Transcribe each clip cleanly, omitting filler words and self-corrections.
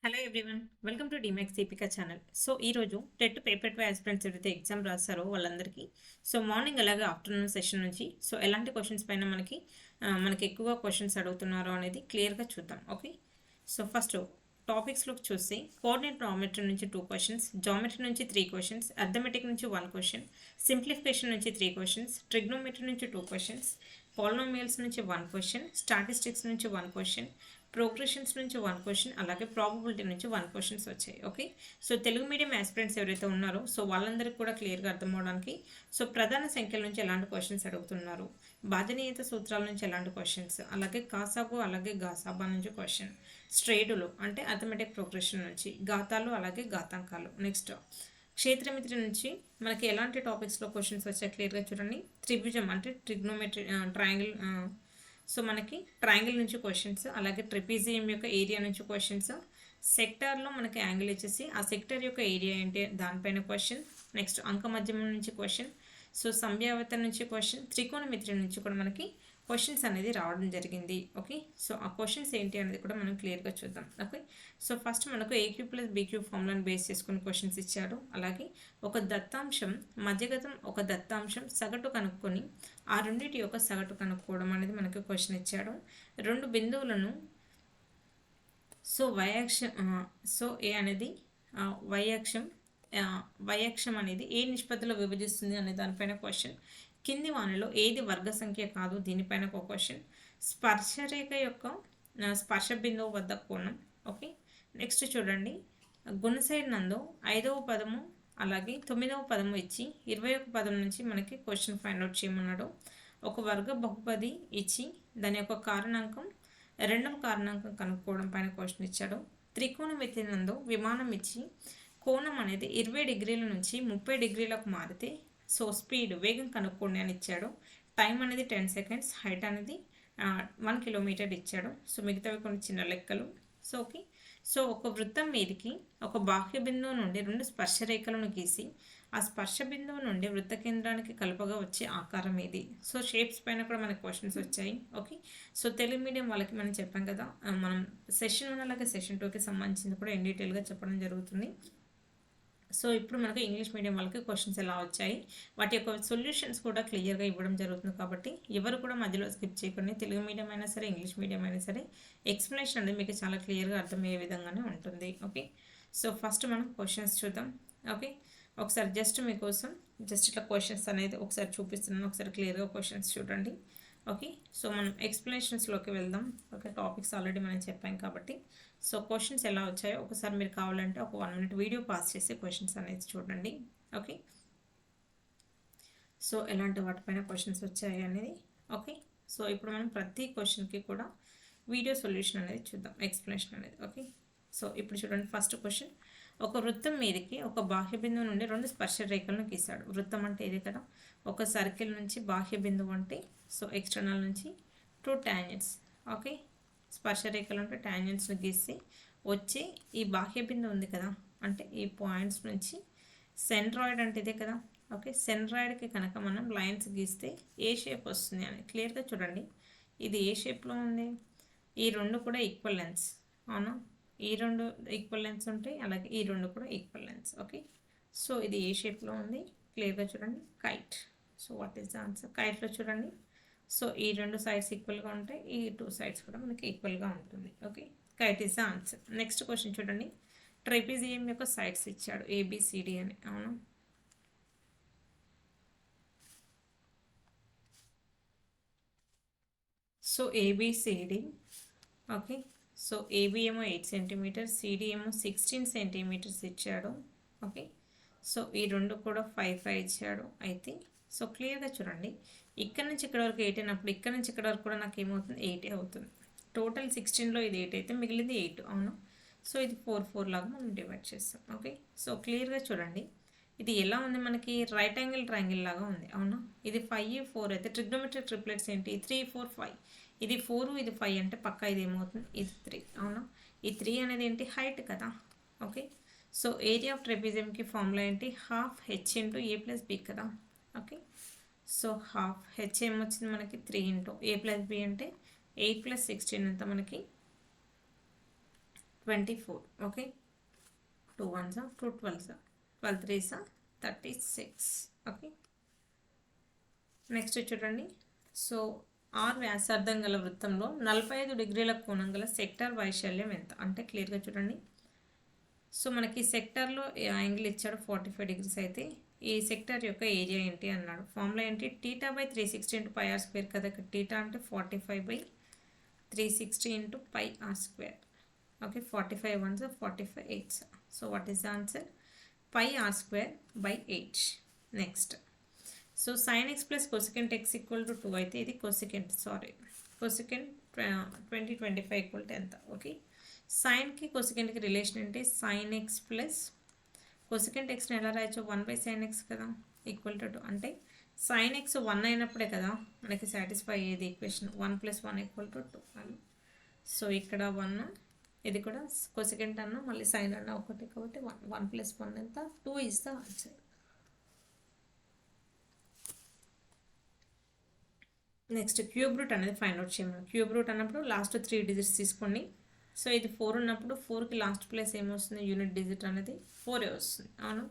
Hello everyone, welcome to Dmax Deepika channel. So ఈరోజు TET paper 2 aspirants ఎవరైతే exam రాస్తారో వాళ్ళందరికీ మార్నింగ్ అలాగే ఆఫ్టర్నూన్ సెషన్ నుంచి ఎలాంటి క్వశ్చన్స్ పైన మనకి ఎక్కువగా క్వశ్చన్స్ అడుగుతున్నారో అనేది క్లియర్గా చూద్దాం. ఓకే, ఫస్ట్ టాపిక్స్లోకి చూస్తే కోఆర్డినేట్ జామెట్రీ నుంచి 2 క్వశ్చన్స్, జామెట్రీ నుంచి 3 క్వశ్చన్స్, అర్థమెటిక్ నుంచి 1 క్వశ్చన్, సింప్లిఫికేషన్ నుంచి 3 క్వశ్చన్స్, ట్రిగ్నోమెట్రీ నుంచి 2 క్వశ్చన్స్, పాలినామియల్స్ నుంచి 1 క్వశ్చన్, స్టాటిస్టిక్స్ నుంచి 1 క్వశ్చన్, ప్రోగ్రెషన్స్ నుంచి 1 క్వశ్చన్, అలాగే ప్రాబబిలిటీ నుంచి 1 క్వశ్చన్స్ వచ్చాయి. ఓకే, తెలుగు మీడియం ఆస్పిరెంట్స్ ఎవరైతే ఉన్నారో వాళ్ళందరికీ కూడా క్లియర్గా అర్థం అవడానికి ప్రధాన సంఖ్యల నుంచి ఎలాంటి క్వశ్చన్స్ అడుగుతున్నారు, బాధనీయత సూత్రాల నుంచి ఎలాంటి క్వశ్చన్స్, అలాగే కాసాబు అలాగే గాసాబా నుంచి క్వశ్చన్, స్ట్రేడులు అంటే అథమెటిక్ ప్రోగ్రెషన్ నుంచి, గాతాలు అలాగే గాతాంకాలు, నెక్స్ట్ క్షేత్రమిత్రి నుంచి మనకి ఎలాంటి టాపిక్స్లో క్వశ్చన్స్ వచ్చాయి క్లియర్గా చూడండి. త్రిభుజం అంటే ట్రిగ్నోమెట్రీ ట్రయాంగిల్, మనకి ట్రయాంగిల్ నుంచి క్వశ్చన్స్, అలాగే ట్రెపీజియం యొక్క ఏరియా నుంచి క్వశ్చన్స్, సెక్టార్లో మనకి యాంగిల్ ఇచ్చేసి ఆ సెక్టర్ యొక్క ఏరియా ఏంటి దానిపైన క్వశ్చన్, నెక్స్ట్ అంకమధ్యమం నుంచి క్వశ్చన్, సంభావ్యత నుంచి క్వశ్చన్, త్రికోణమితి నుంచి కూడా మనకి క్వశ్చన్స్ అనేది రావడం జరిగింది. ఓకే, ఆ క్వశ్చన్స్ ఏంటి అనేది కూడా మనం క్లియర్గా చూద్దాం. ఓకే, ఫస్ట్ మనకు ఏక్యూ ప్లస్ బీక్యూ ఫార్ములాని బేస్ చేసుకుని క్వశ్చన్స్ ఇచ్చాడు. అలాగే ఒక దత్తాంశం మధ్యగతం ఒక దత్తాంశం సగటు కనుక్కొని ఆ రెండింటి యొక్క సగటు కనుక్కోవడం అనేది మనకు క్వశ్చన్ ఇచ్చాడు. రెండు బిందువులను ఏ అనేది వైయక్షం అనేది ఏ నిష్పత్తిలో విభజిస్తుంది అనే దానిపైన క్వశ్చన్. కింది వానిలో ఏది వర్గ సంఖ్య కాదు దీనిపైన ఒక క్వశ్చన్. స్పర్శరేఖ యొక్క స్పర్శ బిందువు వద్ద కోణం. ఓకే, నెక్స్ట్ చూడండి, గుణసైడ్ నందు 5వ పదము అలాగే 9వ పదము ఇచ్చి 21వ పదం నుంచి మనకి క్వశ్చన్ ఫైండ్ అవుట్ చేయమన్నాడు. ఒక వర్గ బహుపది ఇచ్చి దాని యొక్క కారణాంకం 2వ కారణాంకం కనుక్కోవడం పైన క్వశ్చన్ ఇచ్చాడు. త్రికోణమితి నందు విమానం ఇచ్చి కోణం అనేది 20 డిగ్రీల నుంచి 30 డిగ్రీలకు మారితే స్పీడ్ వేగం కనుక్కోండి అని ఇచ్చాడు. టైం అనేది 10 సెకండ్స్, హైట్ అనేది 1 కిలోమీటర్ ఇచ్చాడు. మిగతావి కొన్ని చిన్న లెక్కలు. ఓకే, ఒక వృత్తం మీదకి ఒక బాహ్య బిందువు నుండి 2 స్పర్శరేఖలను గీసి ఆ స్పర్శ బిందువు నుండి వృత్త కేంద్రానికి కలుపగా వచ్చే ఆకారం ఏది. షేప్స్ పైన కూడా మనకి క్వశ్చన్స్ వచ్చాయి. ఓకే, తెలుగు మీడియం వాళ్ళకి మనం చెప్పాం కదా, మనం సెషన్ 1 అలాగే సెషన్ 2కి సంబంధించింది కూడా ఇన్ డీటెయిల్గా చెప్పడం జరుగుతుంది. ఇప్పుడు మనకు ఇంగ్లీష్ మీడియం వాళ్ళకి క్వశ్చన్స్ ఎలా వచ్చాయి, వాటి యొక్క సొల్యూషన్స్ కూడా క్లియర్గా ఇవ్వడం జరుగుతుంది. కాబట్టి ఎవరు కూడా మధ్యలో స్కిప్ చేయకుండా, తెలుగు మీడియం అయినా సరే ఇంగ్లీష్ మీడియం అయినా సరే ఎక్స్ప్లెనేషన్ అనేది మీకు చాలా క్లియర్గా అర్థమయ్యే విధంగానే ఉంటుంది. ఓకే, ఫస్ట్ మనం క్వశ్చన్స్ చూద్దాం. ఓకే, ఒకసారి జస్ట్ మీకోసం ఇట్లా క్వశ్చన్స్ అనేది ఒకసారి చూపిస్తున్నాను, ఒకసారి క్లియర్గా క్వశ్చన్స్ చూడండి. ఓకే, మనం ఎక్స్ప్లెనేషన్స్లోకి వెళ్దాం. ఓకే, టాపిక్స్ ఆల్రెడీ మనం చెప్పాం కాబట్టి క్వశ్చన్స్ ఎలా వచ్చాయో ఒకసారి మీరు కావాలంటే ఒక 1 మినిట్ వీడియో పాస్ చేసి క్వశ్చన్స్ అనేది చూడండి. ఓకే, ఎలాంటి వాటిపైన క్వశ్చన్స్ వచ్చాయి అనేది. ఓకే, ఇప్పుడు మనం ప్రతి క్వశ్చన్కి కూడా వీడియో సొల్యూషన్ అనేది చూద్దాం, ఎక్స్ప్లెనేషన్ అనేది. ఓకే, ఇప్పుడు చూడండి, ఫస్ట్ క్వశ్చన్, ఒక వృత్తం మీదకి ఒక బాహ్య బిందువు నుండి 2 స్పర్శ రేఖలను గీశాడు. వృత్తం అంటే ఇది కదా, ఒక సర్కిల్ నుంచి బాహ్య బిందువు అంటే ఎక్స్టర్నల్ నుంచి 2 టాంజెంట్స్. ఓకే, స్పర్శ రేఖలు అంటే టాంజెంట్స్ని గీసి వచ్చి ఈ బాహ్య బిందువు ఉంది కదా, అంటే ఈ పాయింట్స్ నుంచి సెంట్రాయిడ్ అంటే ఇదే కదా. ఓకే, సెంట్రాయిడ్కి కనుక మనం లైన్స్ గీస్తే ఏ షేప్ వస్తుంది అని క్లియర్గా చూడండి. ఇది ఏ షేప్లో ఉంది, ఈ రెండు కూడా ఈక్వల్ లెన్స్. అవునా, ఈ రెండు ఈక్వల్ లెన్స్ ఉంటాయి, అలాగే ఈ రెండు కూడా ఈక్వల్ లెన్స్. ఓకే, ఇది ఏ షేప్లో ఉంది క్లియర్గా చూడండి, kite. What is the answer? కైట్లో చూడండి, ఈ రెండు సైడ్స్ ఈక్వల్గా ఉంటాయి, ఈ 2 సైడ్స్ కూడా మనకి ఈక్వల్గా ఉంటుంది. Okay, kite is the answer. Next question చూడండి, ట్రెపీజియం యొక్క సైడ్స్ ఇచ్చాడు ఏబిసిడి అని. అవును, ఏబిసిడి. ఓకే, ఏబి ఏమో 8 సెంటీమీటర్, సిడి ఏమో 16 సెంటీమీటర్స్ ఇచ్చాడు. ఓకే, ఈ రెండు కూడా 5 5 ఇచ్చాడు. అయితే క్లియర్గా చూడండి, ఇక్కడ నుంచి ఇక్కడ వరకు 8 అయినప్పుడు ఇక్కడ నుంచి ఇక్కడ వరకు కూడా నాకు ఏమవుతుంది, 8 అవుతుంది. టోటల్ 16లో ఇది 8 అయితే మిగిలింది 8. అవును, ఇది 4 4 లాగా మనం డివైడ్ చేస్తాం. ఓకే, క్లియర్గా చూడండి, ఇది ఎలా ఉంది, మనకి రైట్ యాంగిల్ ట్రయాంగిల్ లాగా ఉంది. అవునా, ఇది 5 4 అయితే ట్రిగ్నోమెట్రిక్ ట్రిప్లెట్స్ ఏంటి, 3 4 5. ఇది 4 ఇది 5 అంటే పక్కా ఇది ఏమవుతుంది, ఇది 3. అవునా, ఈ 3 అనేది ఏంటి, హైట్ కదా. ఓకే, ఏరియా ఆఫ్ ట్రెపీజియంకి ఫార్ములా ఏంటి, ½ h into a plus b కదా. ఓకే, ½ h ఏమొచ్చింది మనకి 3 ఇంటూ a ప్లస్ b అంటే 8 + 16 అంతా మనకి 24. Okay, 2 1s are 2 12s are 12 3s are 36. Okay, next చూడండి. సో ఆర్ వ్యాసార్థం గల వృత్తంలో 45 డిగ్రీల కోణం గల సెక్టార్ వైశాల్యం ఎంత అంటే క్లియర్గా చూడండి. సో మనకి సెక్టార్లో యాంగిల్ ఇచ్చాడు 45 డిగ్రీస్ అయితే ఈ సెక్టార్ యొక్క ఏరియా ఏంటి అన్నాడు. ఫార్ములా ఏంటి, theta by 360 into pi r square కదా. టీటా అంటే 45 by 360 into pi r square. Okay, 45 1s 45 8s. So what is the answer, pi r square by 8. Next, so sine x plus cosecant x equal to 2 అయితే ఇది cosecant cosecant 20/25 equal to ఎంత. Okay, సైన్కి కొసికెంట్కి relation ఏంటి, sine x plus cosecant ఎక్స్ని ఎలా రాయొచ్చు, 1/sin x కదా ఈక్వల్ టు 2. అంటే సైన్ ఎక్స్ 1 అయినప్పుడే కదా మనకి సాటిస్ఫై అయ్యేది ఈక్వేషన్. 1 + 1 = 2 అని. సో ఇక్కడ 1, ఇది కూడా కొసికెంట్ అన్న మళ్ళీ సైన్ అన్న ఒకటి కాబట్టి 1 + 1 ఎంత, 2 is the answer. Next cube root అనేది ఫైండ్ అవుట్ చేయమని. క్యూబ్ రూట్ అన్నప్పుడు లాస్ట్ 3 డిజిట్స్ తీసుకోండి. సో ఇది 4 ఉన్నప్పుడు 4కి లాస్ట్ ప్లేస్ ఏమొస్తుంది, యూనిట్ డిజిట్ అనేది 4 వస్తుంది. అవును,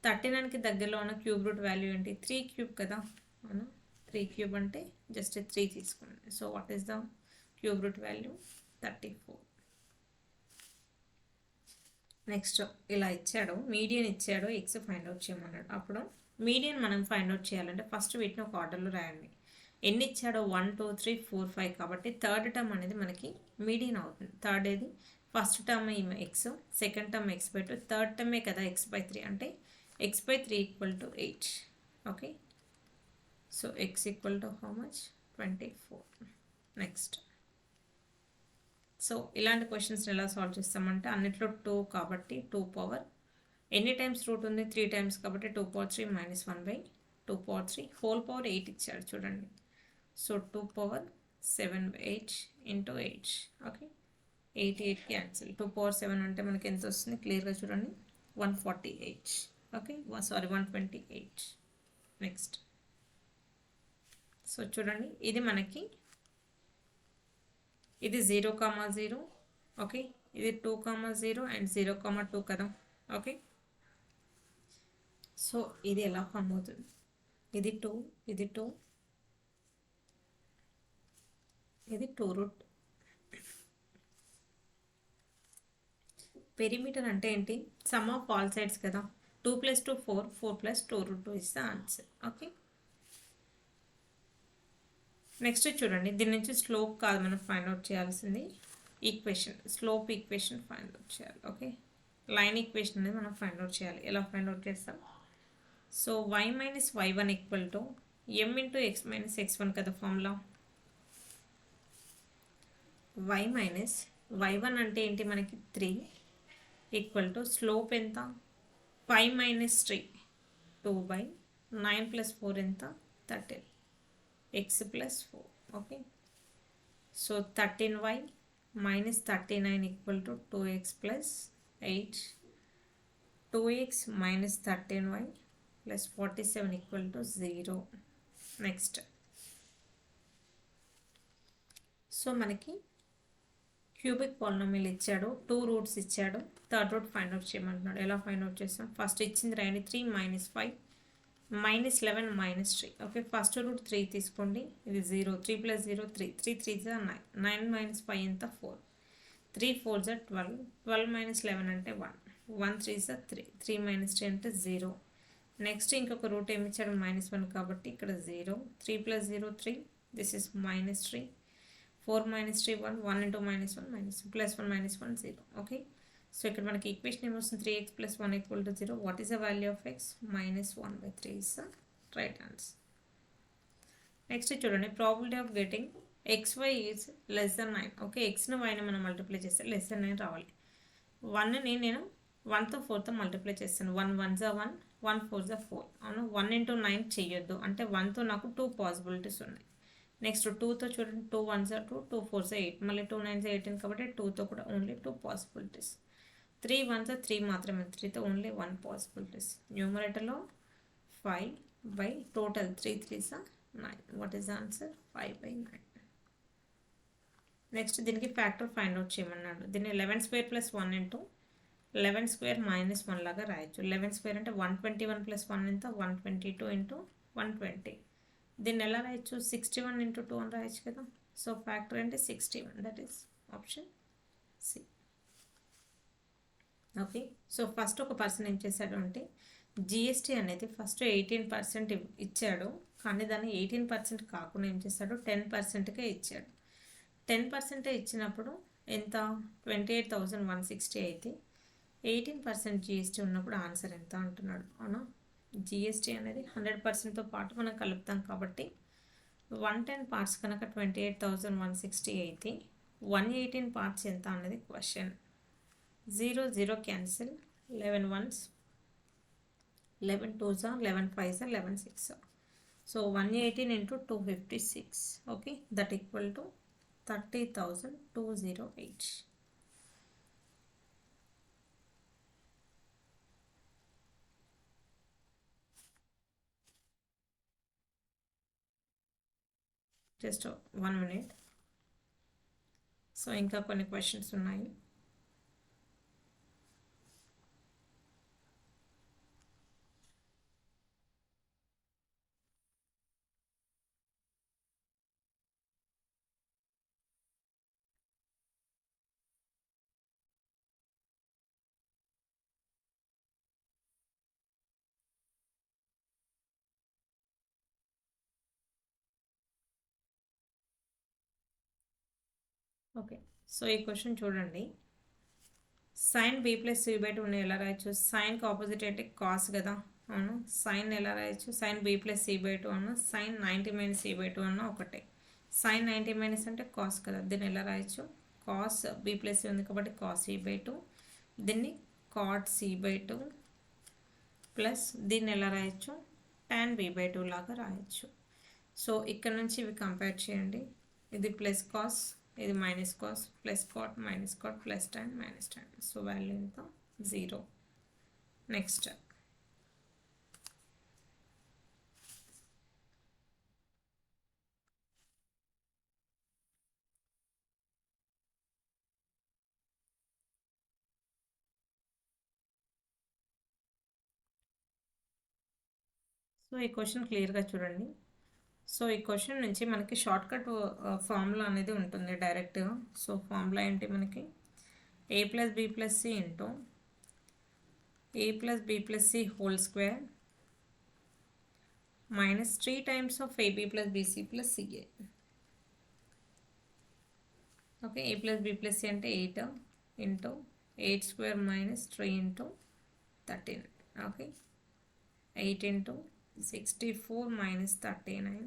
39కి దగ్గరలో ఉన్న క్యూబ్ రూట్ వాల్యూ ఏంటి, 3 క్యూబ్ కదా. అవును, 3 క్యూబ్ అంటే జస్ట్ 3 తీసుకోండి. So what is the cube root value, 34. Next ఇలా ఇచ్చాడు, మీడియన్ ఇచ్చాడు, ఎక్స్ ఫైండ్ అవుట్ చేయమన్నాడు. అప్పుడు మీడియన్ మనం ఫైండ్ అవుట్ చేయాలంటే ఫస్ట్ వీటిని ఒక ఆర్డర్లో రాయండి. ఎన్ని ఇచ్చాడో 1 2 3 4 5 కాబట్టి థర్డ్ టర్మ్ అనేది మనకి మీడియన్ అవుతుంది. థర్డ్ ఏది, first term X, second term x/2, third టర్మే కదా x/3 అంటే x/3 = 8. Okay, so x = how much, 24. Next, so ఇలాంటి క్వశ్చన్స్ని ఎలా సాల్వ్ చేస్తామంటే అన్నిట్లో 2 కాబట్టి 2 పవర్ ఎన్ని టైమ్స్ రూట్ ఉంది, 3 టైమ్స్ కాబట్టి 2^3 - 1/2^3 హోల్ పవర్ 8 ఇచ్చాడు చూడండి. సో 2^7/8 × 8. Okay, 8 8 cancel. 2^7 అంటే మనకి ఎంత వస్తుంది క్లియర్గా చూడండి, 148. Okay, sorry 128. నెక్స్ట్, సో చూడండి ఇది మనకి ఇది 0,0. ఓకే, ఇది 2,0 అండ్ 0,2 కదా. ఓకే, సో ఇది ఎలా ఫామ్ అవుతుంది, ఇది 2, ఇది 2, ఇది 2 రూట్. పెరిమీటర్ అంటే ఏంటి, సమ్ ఆఫ్ ఆల్ సైడ్స్ కదా. 2 + 2 4, 4 + 2√2 is the answer. Okay, next చూడండి, దీని నుంచి స్లోప్ కాదు మనం ఫైండ్ అవుట్ చేయాల్సింది, equation, slope equation find out చేయాలి. ఓకే, లైన్ ఈక్వేషన్ అనేది మనం ఫైండ్ అవుట్ చేయాలి. ఎలా ఫైండ్ అవుట్ చేస్తాం, so y - y1 = m × x - x1 కదా ఫార్ములా. y - y1 అంటే ఏంటి మనకి 3 = స్లోప్ ఎంత, 5 - 3 2/9 + 4 ఎంత, 13 x + 4. Okay, so 13y - 39 = 2x + 8, 2x - 13y + 47 = 0. Next, so మనకి క్యూబిక్ పాలినామియల్ ఇచ్చాడు, 2 రూట్స్ ఇచ్చాడు, థర్డ్ రూట్ ఫైండ్ అవుట్ చేయమంటున్నాడు. ఎలా ఫైండ్ అవుట్ చేస్తాం, ఫస్ట్ ఇచ్చింది రాయండి, 3 - 5 - 11 - 3. ఓకే, ఫస్ట్ రూట్ 3 తీసుకోండి, ఇది 0, 3 + 0 3, 3 3s are 9, 9 - 5 ఎంత 4, 3 4s are 12, 12 - 11 అంటే 1, 1 3s are 3, 3 - 3 అంటే 0. నెక్స్ట్ ఇంకొక రూట్ ఏమి ఇచ్చాడు, -1 కాబట్టి ఇక్కడ 0, 3 + 0 3, దిస్ ఇస్ -3, 4 - 3 1, 1 × -1 +1 - 1 0. ఓకే, సో ఇక్కడ మనకి ఈక్వేషన్ ఏమొస్తుంది, 3x + 1 = 0. What is the value of x, -1/3 is the right answer. Next చూడండి, probability of getting xy is <9. Okay, ఎక్స్ను వైని మనం మల్టిప్లై చేస్తే <9 రావాలి. 1ని నేను 1తో 4తో మల్టిప్లై చేస్తాను, 1 1s are 1, 1 4s are 4. అవును, 1 × 9 చేయొద్దు అంటే 1తో నాకు 2 పాసిబిలిటీస్ ఉన్నాయి. నెక్స్ట్ 2తో చూడండి, 2 1s are 2, 2 4s are 8, మళ్ళీ 2 9s are 18 కాబట్టి 2తో కూడా ఓన్లీ 2 పాసిబిలిటీస్. 3 1s are 3 మాత్రమే, 3తో ఓన్లీ 1 పాసిబిలిటీస్. న్యూమరేటర్లో 5 by total 3 3s are 9. What is the answer, 5/9. Next దీనికి ఫ్యాక్టర్ ఫైండ్ అవుట్ చేయమన్నాడు. దీన్ని 11² + 1 ఇంటూ 11² - 1 లాగా రాయొచ్చు. 11² అంటే 121 + 1 ఎంత 122 ఇంటూ 120. దీన్ని ఎలా రాయొచ్చు 61 ఇంటూ 2 అని రాయొచ్చు కదా. సో ఫ్యాక్టర్ అంటే 61, that is option C. Okay, so first ఒక పర్సన్ ఏం చేశాడు అంటే జిఎస్టీ అనేది ఫస్ట్ 18% ఇచ్చాడు, కానీ దాన్ని 18% కాకుండా ఏం చేశాడు 10%కే ఇచ్చాడు. 10% ఇచ్చినప్పుడు ఎంత 28,160 అయితే 18% జిఎస్టీ ఉన్నప్పుడు ఆన్సర్ ఎంత అంటున్నాడు. అవునా, జిఎస్టీ అనేది 100%తో పాటు మనం కలుపుతాం కాబట్టి 110 పార్ట్స్ కనుక 28,160 అయితే 118 పార్ట్స్ ఎంత అనేది question. 0 0 cancel, 11 ones 11 2s 11 5s 11 6. So 118 into 256, okay, that equal to 30,208. Just 1 minute. So ఇంకా కొన్ని questions ఉన్నాయి. ఓకే, సో ఈ క్వశ్చన్ చూడండి. Sine B plus C by 2ని ఎలా రాయొచ్చు? సైన్కి ఆపోజిట్ అంటే కాస్ కదా. అవును, సైన్ ఎలా రాయొచ్చు? Sine B plus C by 2 అన్న సైన్ 90 - సి బై 2 అన్న ఒకటే. సైన్ 90 - అంటే కాస్ కదా. దీన్ని ఎలా రాయొచ్చు? కాస్ బి ప్లస్ సి ఉంది కాబట్టి కాస్ సి బై 2, దీన్ని కాట్ సి బై 2 ప్లస్ దీన్ని ఎలా రాయొచ్చు? టాన్ బి బై 2 లాగా రాయొచ్చు. సో ఇక్కడ నుంచి ఇవి కంపేర్ చేయండి. ఇది ప్లస్ కాస్, ఇది minus cos, plus cot minus cot plus tan minus tan. So value ఎంత 0. నెక్స్ట్ సో ఈ క్వశ్చన్ క్లియర్గా చూడండి. సో ఈ క్వశ్చన్ నుంచి మనకి షార్ట్ కట్ ఫార్ములా అనేది ఉంటుంది డైరెక్ట్గా. సో ఫార్ములా ఏంటి మనకి a + b + c into a + b + c whole square minus 3 times of ab + bc + ca. Okay, a + b + c అంటే 8 into 8² - 3 into 13. Okay, 8 into 64 - 39.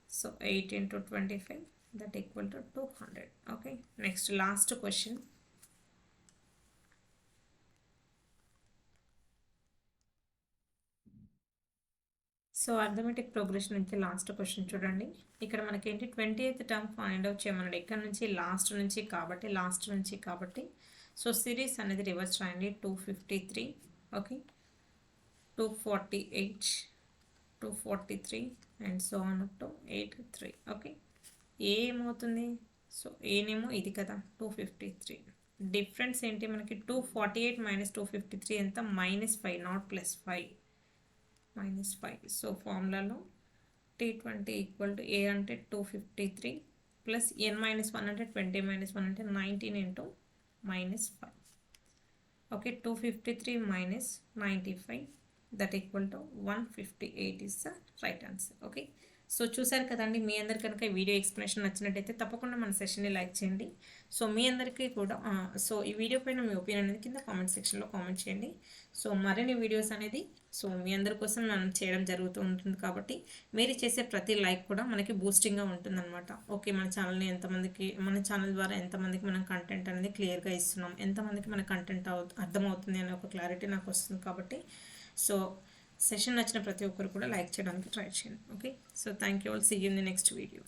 So 8 into 25, that equal to 200. Okay, next last question. So arithmetic progression నుంచి last question చూడండి. ఇక్కడ మనకేంటి 20th term find out చేయమన్నాడు. ఇక్కడ నుంచి last నుంచి కాబట్టి సో సిరీస్ అనేది రివర్స్ రాయండి. 253, okay, 248, 243 and so on up to 83. Okay, ఏమవుతుంది? సో ఏనేమో ఇది కదా 253. డిఫరెన్స్ ఏంటి మనకి 248 - 253 ఎంత -5, నాట్ +5, -5. సో ఫార్ములాలో T20 = A అంటే 253 ప్లస్ n-1 అంటే 20 - 1 అంటే 19 into -5. Okay, 253 - 95, that equal to 158 is the right answer. Okay, so చూసారు కదండి. మీ అందరికి కనుక ఈ వీడియో ఎక్స్ప్లెనేషన్ నచ్చినట్టయితే తప్పకుండా మన సెషన్ని లైక్ చేయండి. సో మీ అందరికీ కూడా సో ఈ వీడియో పైన మీ ఒపీనియన్ అనేది కింద కామెంట్ సెక్షన్లో కామెంట్ చేయండి. సో మరిన్ని వీడియోస్ అనేది సో మీ అందరి కోసం మనం చేయడం జరుగుతూ ఉంటుంది కాబట్టి మీరు చేసే ప్రతి లైక్ కూడా మనకి బూస్టింగ్గా ఉంటుందన్నమాట. ఓకే, మన ఛానల్ని మన ఛానల్ ద్వారా ఎంతమందికి మనం కంటెంట్ అనేది క్లియర్గా ఇస్తున్నాం, ఎంతమందికి మన కంటెంట్ అర్థమవుతుంది అనే ఒక క్లారిటీ నాకు వస్తుంది కాబట్టి సో సెషన్ నచ్చిన ప్రతి ఒక్కరు కూడా లైక్ చేయడానికి ట్రై చేయండి. Okay, so thank you all, see you in the next video.